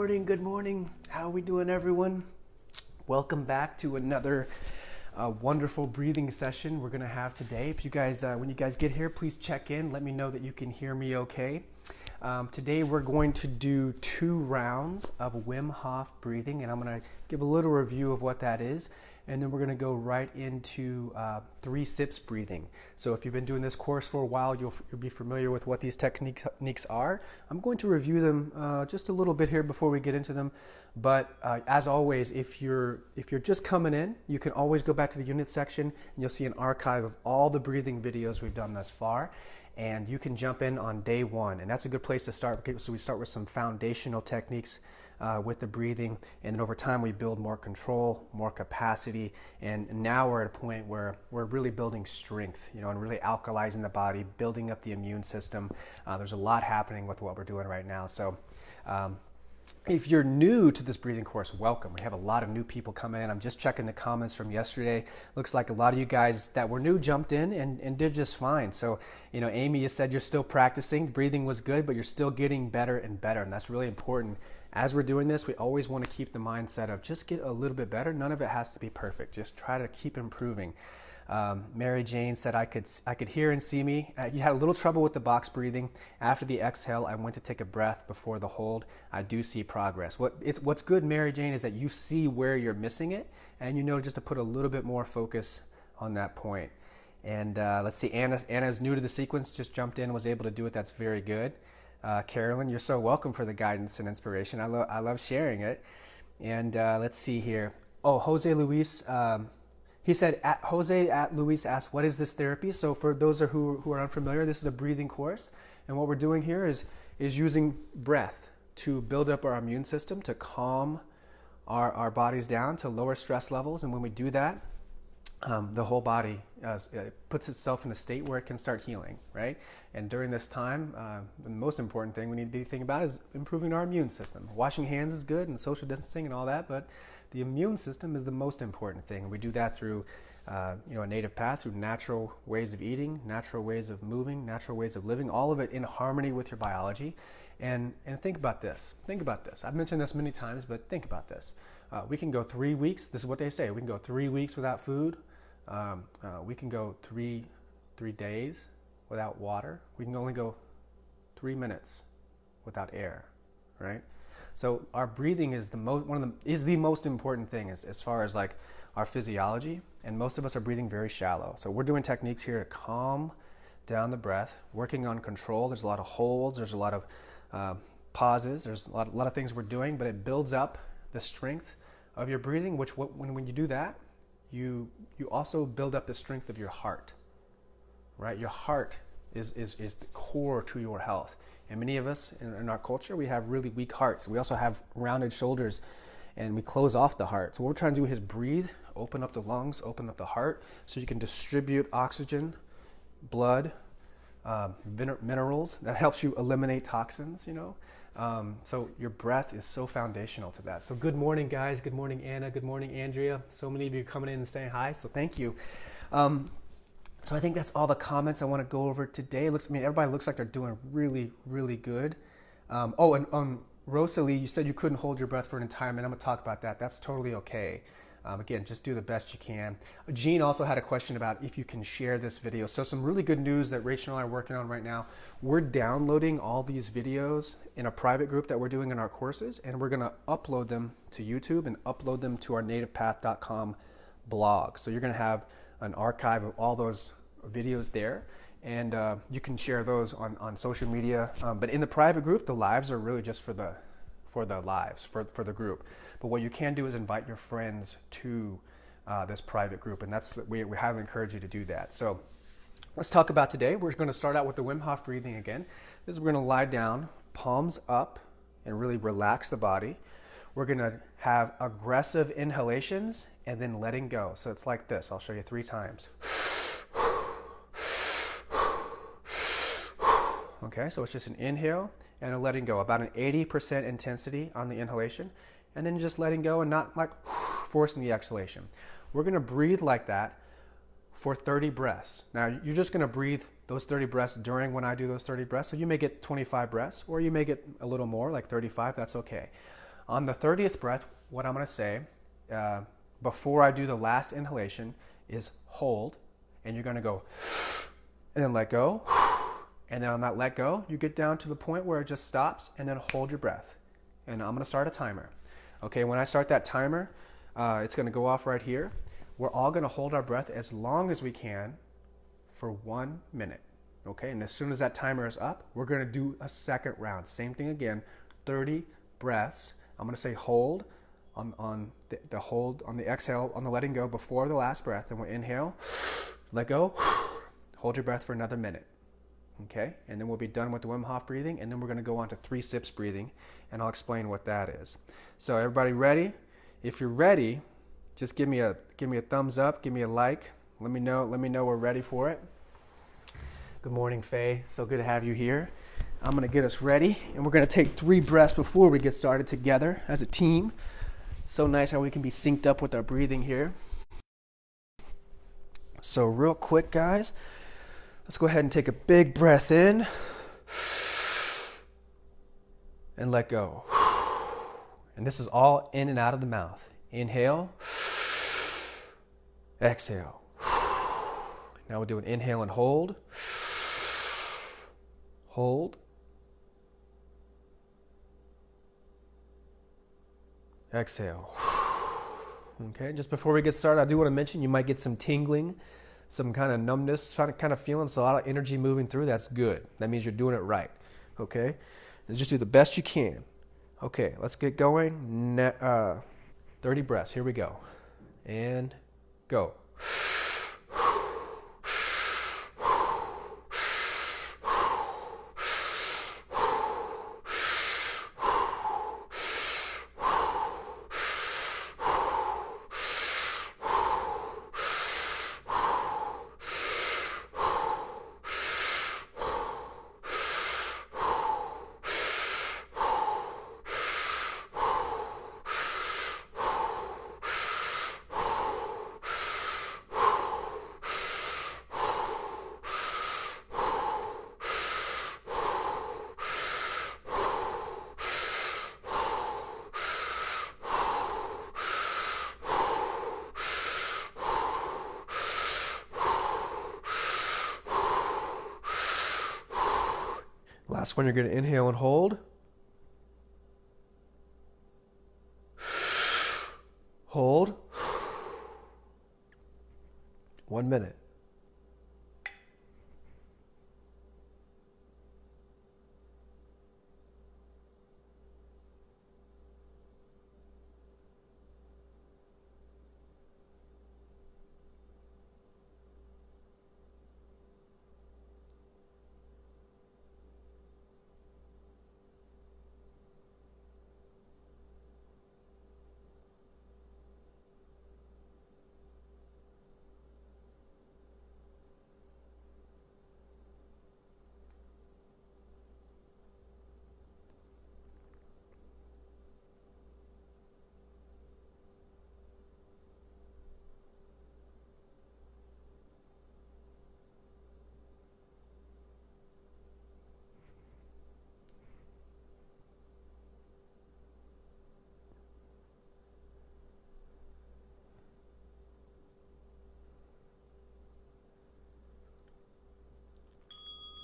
morning, good morning. How are we doing, everyone? Welcome back to another wonderful breathing session we're gonna have today. If you guys, when you guys get here, please check in. Let me know that you can hear me okay. Today we're going to do 2 rounds of Wim Hof breathing, and I'm gonna give a little review of what that is. And then we're going to go right into 3 sips breathing. So if you've been doing this course for a while, you'll be familiar with what these techniques are. I'm going to review them just a little bit here before we get into them. But as always, if you're just coming in, you can always go back to the unit section and you'll see an archive of all the breathing videos we've done thus far. And you can jump in on day 1. And that's a good place to start. So we start with some foundational techniques with the breathing, and then over time we build more control, more capacity, and now we're at a point where we're really building strength, and really alkalizing the body, building up the immune system. There's a lot happening with what we're doing right now. So if you're new to this breathing course, welcome. We have a lot of new people coming in. I'm just checking the comments from yesterday. Looks like a lot of you guys that were new jumped in and did just fine. So, Amy, you said you're still practicing. The breathing was good, but you're still getting better and better, and that's really important. As we're doing this, we always want to keep the mindset of just get a little bit better. None of it has to be perfect. Just try to keep improving. Mary Jane said, I could hear and see me. You had a little trouble with the box breathing. After the exhale, I went to take a breath before the hold. I do see progress. What's good, Mary Jane, is that you see where you're missing it, and just to put a little bit more focus on that point. And let's see, Anna's new to the sequence, just jumped in, was able to do it. That's very good. Carolyn, you're so welcome for the guidance and inspiration. I love sharing it. And let's see here. Oh, Jose Luis, he said, Jose at Luis asked, what is this therapy? So for those who are unfamiliar, this is a breathing course. And what we're doing here is using breath to build up our immune system, to calm our bodies down, to lower stress levels. And when we do that, the whole body puts itself in a state where it can start healing, right? And during this time, the most important thing we need to be thinking about is improving our immune system. Washing hands is good and social distancing and all that, but the immune system is the most important thing. And we do that through a native path, through natural ways of eating, natural ways of moving, natural ways of living, all of it in harmony with your biology. And think about this. Think about this. I've mentioned this many times, but think about this. We can go 3 weeks. This is what they say. We can go 3 weeks without food. We can go three days without water. We can only go 3 minutes without air, right? So our breathing is the most important thing as far as like our physiology, and most of us are breathing very shallow. So we're doing techniques here to calm down the breath, working on control. There's a lot of holds. There's a lot of pauses. There's a lot of things we're doing, but it builds up the strength of your breathing. When you do that, you also build up the strength of your heart, right? Your heart is the core to your health. And many of us in our culture, we have really weak hearts. We also have rounded shoulders, and we close off the heart. So what we're trying to do is breathe, open up the lungs, open up the heart, so you can distribute oxygen, blood, minerals. That helps you eliminate toxins, So your breath is so foundational to that. So good morning, guys. Good morning, Anna. Good morning, Andrea. So many of you coming in and saying hi, so thank you. So I think that's all the comments I want to go over today. Everybody looks like they're doing really, really good. And Rosalie, you said you couldn't hold your breath for an entire minute. I'm going to talk about that. That's totally okay. Again, just do the best you can. Jean also had a question about if you can share this video. So some really good news that Rachel and I are working on right now. We're downloading all these videos in a private group that we're doing in our courses, and we're going to upload them to YouTube and upload them to our nativepath.com blog. So you're going to have an archive of all those videos there, and you can share those on social media. But in the private group, the lives are really just for the the group. But what you can do is invite your friends to this private group, and we highly encourage you to do that. So let's talk about today. We're going to start out with the Wim Hof breathing again. We're going to lie down, palms up, and really relax the body. We're going to have aggressive inhalations and then letting go. So it's like this. I'll show you 3 times. Okay, so it's just an inhale and a letting go, about an 80% intensity on the inhalation, and then just letting go and not like forcing the exhalation. We're going to breathe like that for 30 breaths. Now, you're just going to breathe those 30 breaths during when I do those 30 breaths. So you may get 25 breaths, or you may get a little more, like 35. That's okay. On the 30th breath, what I'm going to say before I do the last inhalation is hold, and you're going to go and then let go. And then on that let go, you get down to the point where it just stops, and then hold your breath. And I'm going to start a timer. Okay, when I start that timer, it's going to go off right here. We're all going to hold our breath as long as we can for 1 minute. Okay, and as soon as that timer is up, we're going to do a second round. Same thing again, 30 breaths. I'm going to say hold on the hold, on the exhale, on the letting go before the last breath. Then we'll inhale, let go, hold your breath for another minute. Okay, and then we'll be done with the Wim Hof breathing, and then we're going to go on to 3 sips breathing, and I'll explain what that is. So everybody ready? If you're ready, just give me a thumbs up, give me a like. Let me know we're ready for it. Good morning, Faye. So good to have you here. I'm going to get us ready, and we're going to take 3 breaths before we get started together as a team. So nice how we can be synced up with our breathing here. So real quick, guys, let's go ahead and take a big breath in and let go. And this is all in and out of the mouth. Inhale, exhale. Now we'll do an inhale and hold. Hold. Exhale. Okay, just before we get started, I do want to mention you might get some tingling, some kind of numbness, kind of feeling, so a lot of energy moving through. That's good. That means you're doing it right. Okay, and just do the best you can. Okay, let's get going. 30 breaths. Here we go. And go. Last one, you're going to inhale and hold. Hold. 1 minute.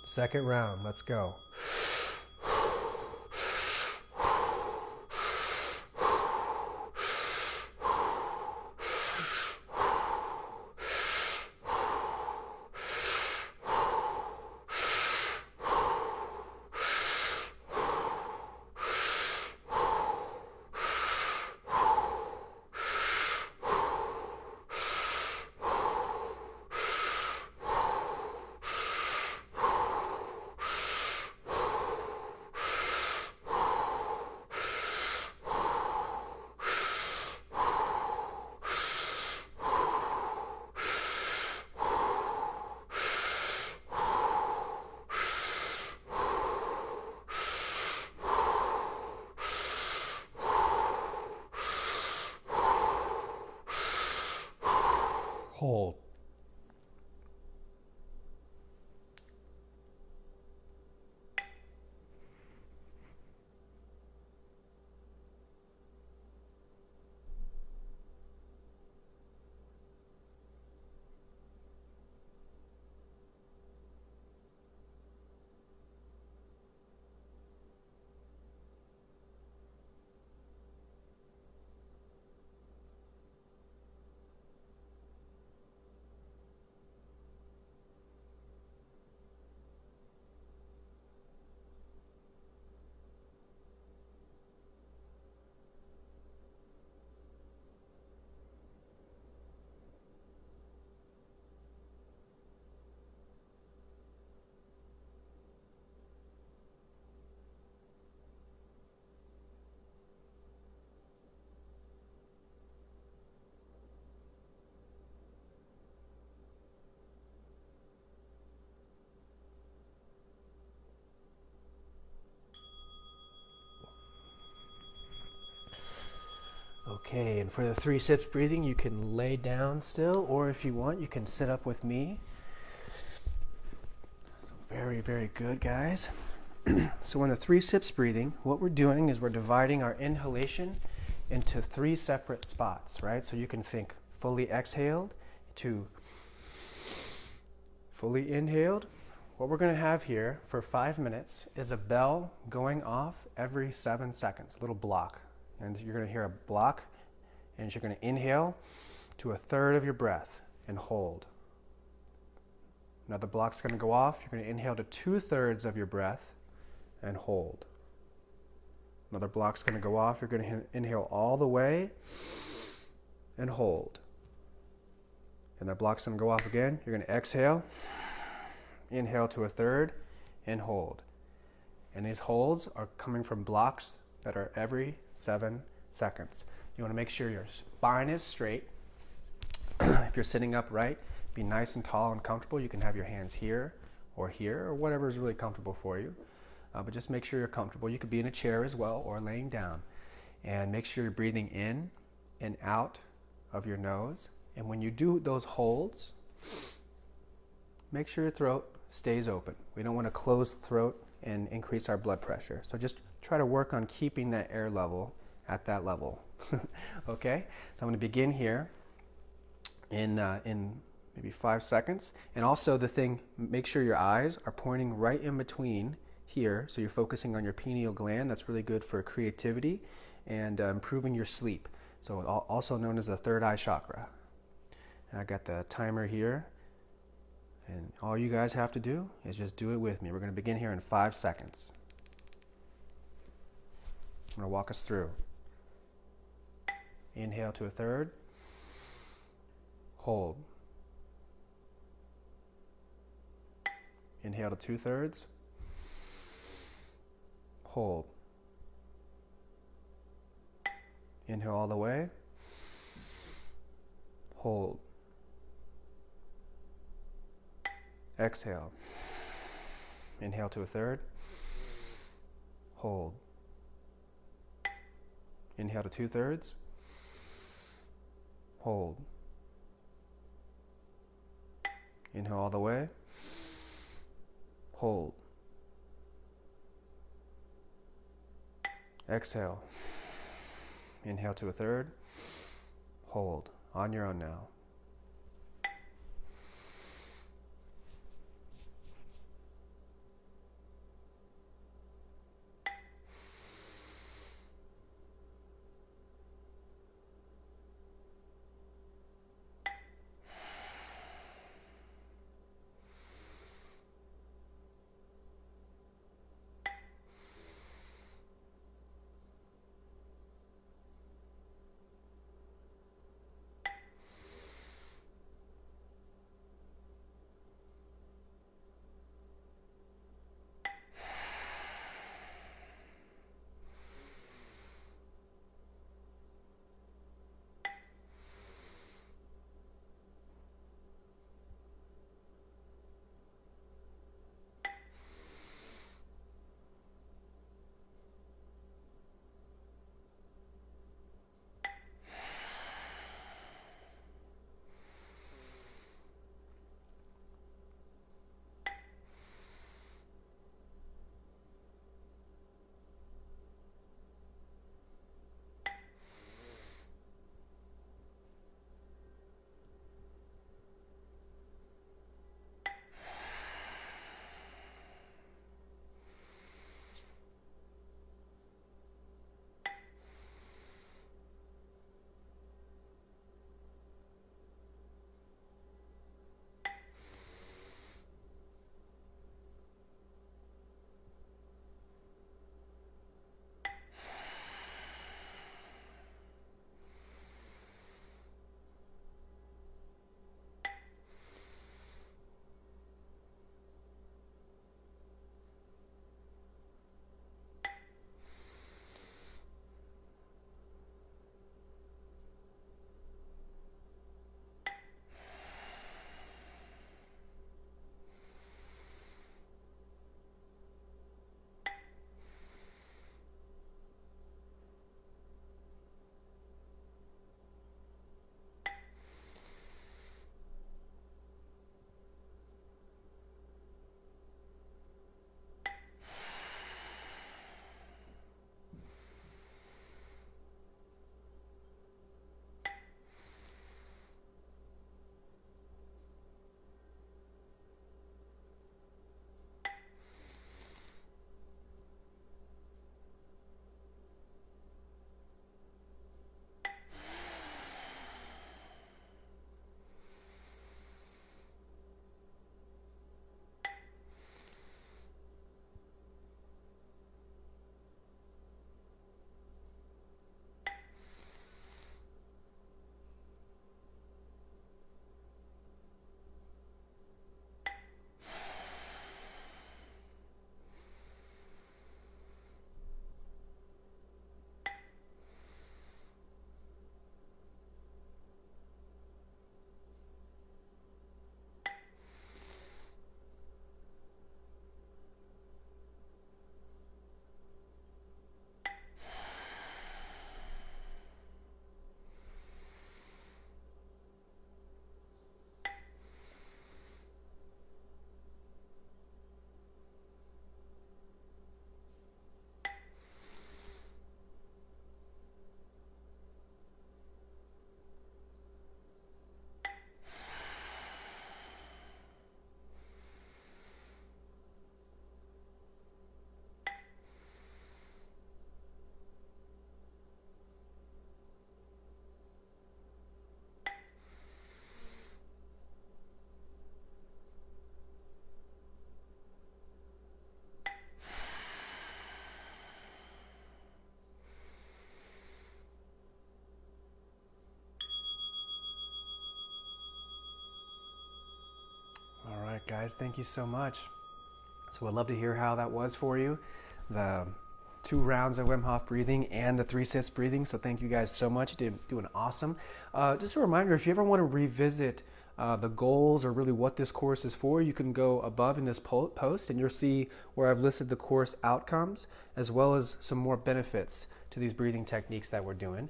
Second round, let's go. Hold. Okay, and for the 3 sips breathing, you can lay down still, or if you want, you can sit up with me. So very, very good, guys. So in the 3 sips breathing, what we're doing is we're dividing our inhalation into 3 separate spots, right? So you can think fully exhaled to fully inhaled. What we're going to have here for 5 minutes is a bell going off every 7 seconds, a little block. And you're going to hear a block, and you're going to inhale to 1/3 of your breath and hold. Another block's going to go off. You're going to inhale to 2/3 of your breath and hold. Another block's going to go off. You're going to inhale all the way and hold. And that block's going to go off again. You're going to exhale, inhale to 1/3, and hold. And these holds are coming from blocks that are every 7 seconds. You want to make sure your spine is straight. If you're sitting upright, be nice and tall and comfortable. You can have your hands here, or whatever is really comfortable for you. But just make sure you're comfortable. You could be in a chair as well, or laying down. And make sure you're breathing in and out of your nose. And when you do those holds, make sure your throat stays open. We don't want to close the throat and increase our blood pressure. So just try to work on keeping that air level at that level. Okay? So I'm going to begin here in maybe 5 seconds. And also make sure your eyes are pointing right in between here. So you're focusing on your pineal gland. That's really good for creativity and improving your sleep. So also known as the third eye chakra. And I got the timer here. And all you guys have to do is just do it with me. We're going to begin here in 5 seconds. I'm going to walk us through. Inhale to 1/3. Hold. Inhale to 2/3. Hold. Inhale all the way. Hold. Exhale. Inhale to 1/3. Hold. Inhale to 2/3. Hold. Inhale all the way. Hold. Exhale. Inhale to 1/3. Hold. On your own now. guys, thank you so much. So I'd love to hear how that was for you. The 2 rounds of Wim Hof breathing and the 3 sips breathing. So thank you guys so much. You did doing awesome. Just a reminder, if you ever want to revisit the goals or really what this course is for, you can go above in this post and you'll see where I've listed the course outcomes as well as some more benefits to these breathing techniques that we're doing.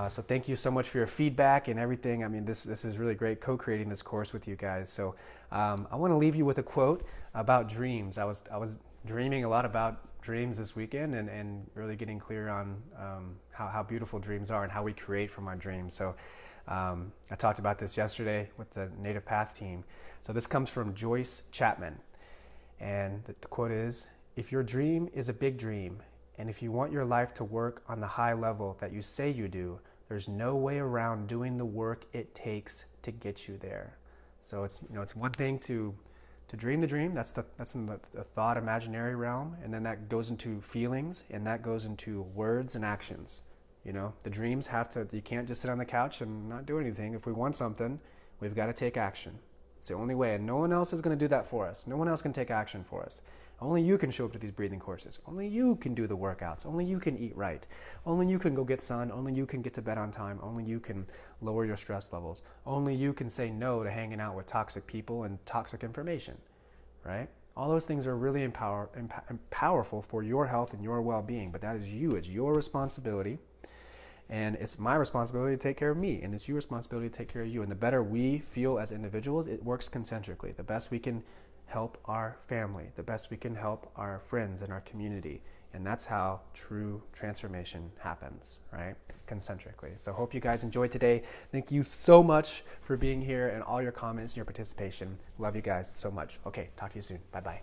So thank you so much for your feedback and everything. I mean, this is really great co-creating this course with you guys. So I want to leave you with a quote about dreams. I was dreaming a lot about dreams this weekend and really getting clear on how beautiful dreams are and how we create from our dreams. So I talked about this yesterday with the Native Path team. So this comes from Joyce Chapman. And the quote is, "If your dream is a big dream, and if you want your life to work on the high level that you say you do, there's no way around doing the work it takes to get you there." So it's one thing to dream the dream. That's in the thought imaginary realm, and then that goes into feelings, and that goes into words and actions. The dreams you can't just sit on the couch and not do anything. If we want something, we've got to take action. It's the only way, and no one else is going to do that for us. No one else can take action for us. Only you can show up to these breathing courses. Only you can do the workouts. Only you can eat right. Only you can go get sun. Only you can get to bed on time. Only you can lower your stress levels. Only you can say no to hanging out with toxic people and toxic information, right? All those things are really powerful for your health and your well-being, but that is you. It's your responsibility. And it's my responsibility to take care of me, and it's your responsibility to take care of you. And the better we feel as individuals, it works concentrically. The best we can help our family, the best we can help our friends and our community. And that's how true transformation happens, right? Concentrically. So hope you guys enjoyed today. Thank you so much for being here and all your comments and your participation. Love you guys so much. Okay, talk to you soon. Bye-bye.